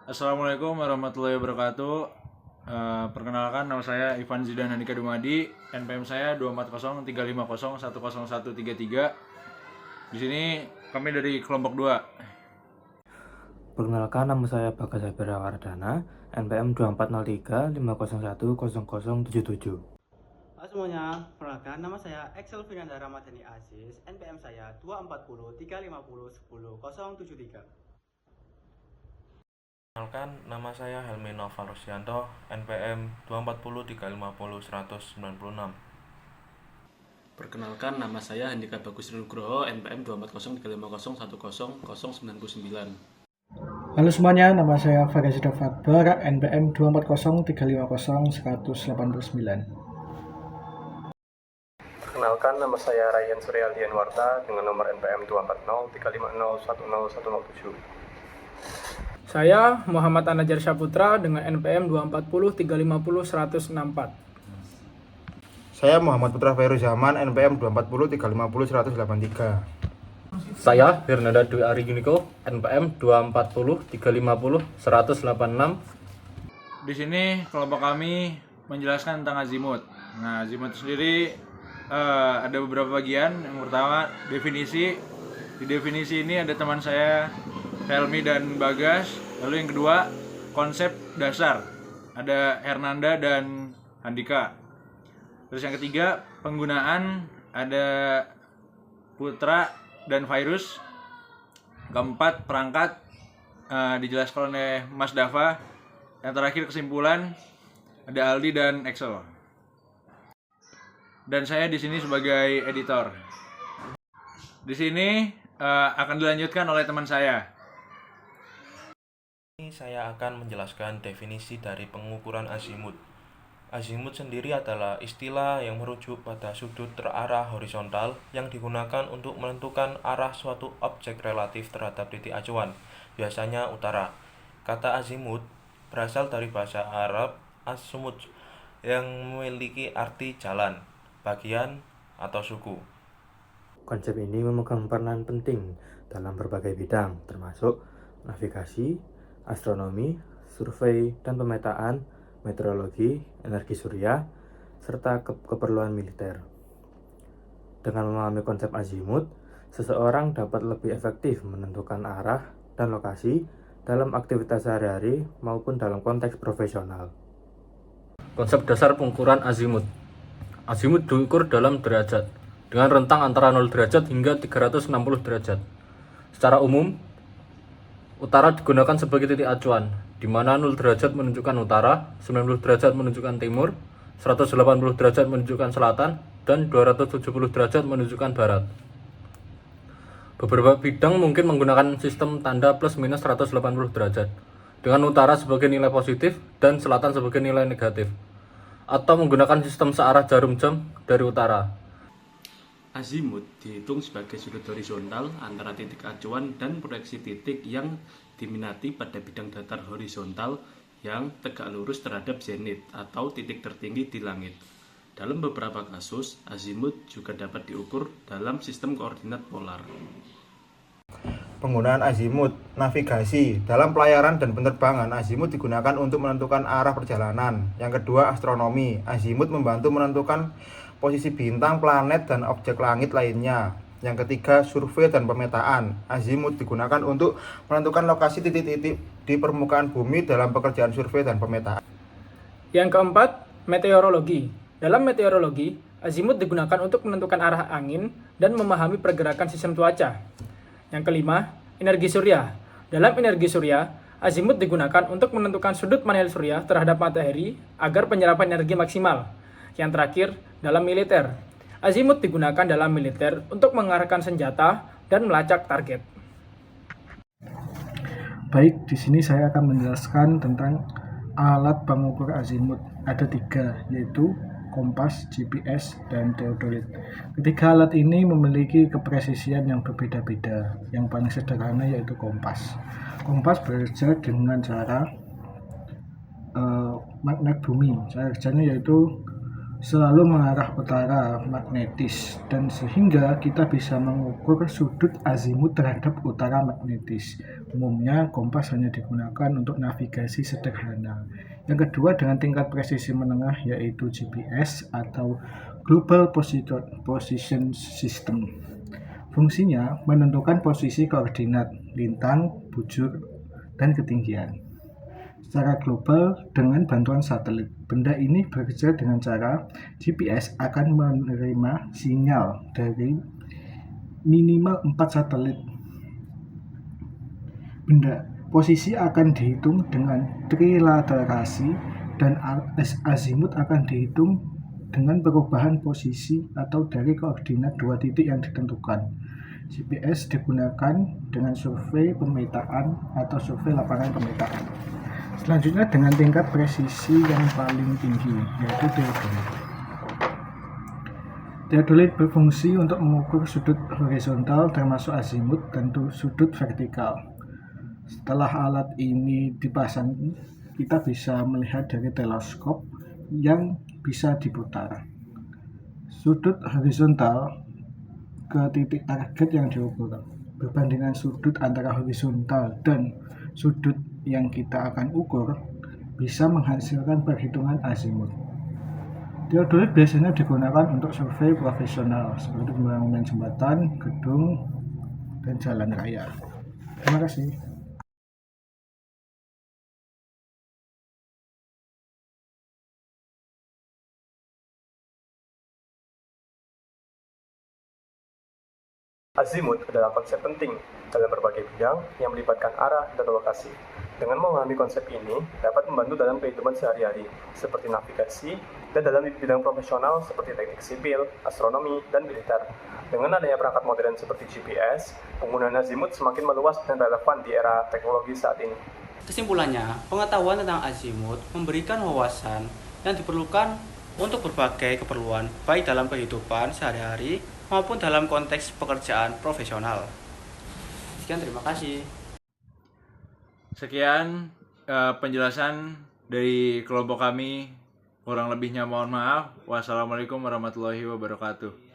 Assalamualaikum warahmatullahi wabarakatuh. Perkenalkan, nama saya Ivan Zidan Handika Dumadi. NPM saya 24035010133. Di sini kami dari kelompok 2. Perkenalkan, nama saya Bagas Sabira Wardana, NPM 240350100077. Halo semuanya, perkenalkan nama saya Excel Vinanda Ramadhani Aziz, NPM saya 24035010073. Perkenalkan, nama saya Helmi Noval Rusyanto, NPM 240350196. Perkenalkan, nama saya Handika Bagus Nugroho, NPM 24035010099. Halo semuanya, nama saya Farazida Fakbar, NPM 240350189. Perkenalkan, nama saya Ryan Suryalian Warta dengan nomor NPM 24035010107. Saya Muhammad Anajar Syaputra dengan NPM 240350164. Saya Muhammad Putra Fairu Zaman, NPM 240350183. Saya Hernanda Dwi Ari Yuniko, NPM 240350186. Di sini kelompok kami menjelaskan tentang azimut. Nah, azimut itu sendiri ada beberapa bagian. Yang pertama, definisi. Di definisi ini ada teman saya Helmi dan Bagas. Lalu yang kedua, konsep dasar. Ada Hernanda dan Handika. Terus yang ketiga, penggunaan, ada Putra dan Virus. Keempat, perangkat, dijelaskan oleh Mas Dava. Yang terakhir, kesimpulan, ada Aldi dan Excel. Dan saya di sini sebagai editor. Di sini akan dilanjutkan oleh teman saya. Ini saya akan menjelaskan definisi dari pengukuran azimut. Azimut sendiri adalah istilah yang merujuk pada sudut terarah horizontal yang digunakan untuk menentukan arah suatu objek relatif terhadap titik acuan, biasanya utara. Kata azimut berasal dari bahasa Arab as-sumud yang memiliki arti jalan, bagian, atau suku. Konsep ini memegang peranan penting dalam berbagai bidang, termasuk navigasi, astronomi, survei dan pemetaan, meteorologi, energi surya, serta keperluan militer. Dengan memahami konsep azimut, seseorang dapat lebih efektif menentukan arah dan lokasi dalam aktivitas sehari-hari maupun dalam konteks profesional. Konsep dasar pengukuran azimut. Azimut diukur dalam derajat, dengan rentang antara 0 derajat hingga 360 derajat. Secara umum, utara digunakan sebagai titik acuan, di mana 0 derajat menunjukkan utara, 90 derajat menunjukkan timur, 180 derajat menunjukkan selatan, dan 270 derajat menunjukkan barat. Beberapa bidang mungkin menggunakan sistem tanda plus minus 180 derajat, dengan utara sebagai nilai positif dan selatan sebagai nilai negatif, atau menggunakan sistem searah jarum jam dari utara. Azimut dihitung sebagai sudut horizontal antara titik acuan dan proyeksi titik yang diminati pada bidang datar horizontal yang tegak lurus terhadap zenit atau titik tertinggi di langit. Dalam beberapa kasus, azimut juga dapat diukur dalam sistem koordinat polar. Penggunaan azimut, navigasi. Dalam pelayaran dan penerbangan, azimut digunakan untuk menentukan arah perjalanan. Yang kedua, astronomi. Azimut membantu menentukan posisi bintang, planet, dan objek langit lainnya. Yang ketiga, survei dan pemetaan. Azimut digunakan untuk menentukan lokasi titik-titik di permukaan bumi dalam pekerjaan survei dan pemetaan. Yang keempat, meteorologi. Dalam meteorologi, azimut digunakan untuk menentukan arah angin dan memahami pergerakan sistem cuaca. Yang kelima, energi surya. Dalam energi surya, azimut digunakan untuk menentukan sudut panel surya terhadap matahari agar penyerapan energi maksimal. Yang terakhir, dalam militer. Azimut digunakan dalam militer untuk mengarahkan senjata dan melacak target. Baik, di sini saya akan menjelaskan tentang alat pengukur azimut. Ada 3, yaitu kompas, GPS, dan teodolit. Ketiga alat ini memiliki kepresisian yang berbeda-beda. Yang paling sederhana yaitu kompas. Kompas bekerja dengan cara magnet bumi. Cara kerjanya yaitu selalu mengarah utara magnetis, dan sehingga kita bisa mengukur sudut azimut terhadap utara magnetis. Umumnya kompas hanya digunakan untuk navigasi sederhana. Yang kedua, dengan tingkat presisi menengah, yaitu GPS atau Global Position System. Fungsinya menentukan posisi koordinat lintang, bujur, dan ketinggian secara global dengan bantuan satelit. Benda ini bekerja dengan cara GPS akan menerima sinyal dari minimal 4 satelit. Benda posisi akan dihitung dengan trilaterasi dan azimut akan dihitung dengan perubahan posisi atau dari koordinat 2 titik yang ditentukan. GPS digunakan dengan survei pemetaan atau survei lapangan pemetaan. Selanjutnya dengan tingkat presisi yang paling tinggi, yaitu teodolit. Teodolit berfungsi untuk mengukur sudut horizontal termasuk azimut dan sudut vertikal. Setelah alat ini dipasang, kita bisa melihat dari teleskop yang bisa diputar sudut horizontal ke titik target yang diukur. Berbandingan sudut antara horizontal dan sudut yang kita akan ukur bisa menghasilkan perhitungan azimut. Teodolit biasanya digunakan untuk survei profesional seperti pembangunan jembatan, gedung, dan jalan raya. Terima kasih. Azimut adalah konsep penting dalam berbagai bidang yang melibatkan arah dan lokasi. Dengan memahami konsep ini, dapat membantu dalam kehidupan sehari-hari, seperti navigasi, dan dalam bidang profesional seperti teknik sipil, astronomi, dan militer. Dengan adanya perangkat modern seperti GPS, penggunaan azimut semakin meluas dan relevan di era teknologi saat ini. Kesimpulannya, pengetahuan tentang azimut memberikan wawasan yang diperlukan untuk berbagai keperluan, baik dalam kehidupan sehari-hari maupun dalam konteks pekerjaan profesional. Sekian, terima kasih. Sekian penjelasan dari kelompok kami. Kurang lebihnya mohon maaf. Wassalamualaikum warahmatullahi wabarakatuh.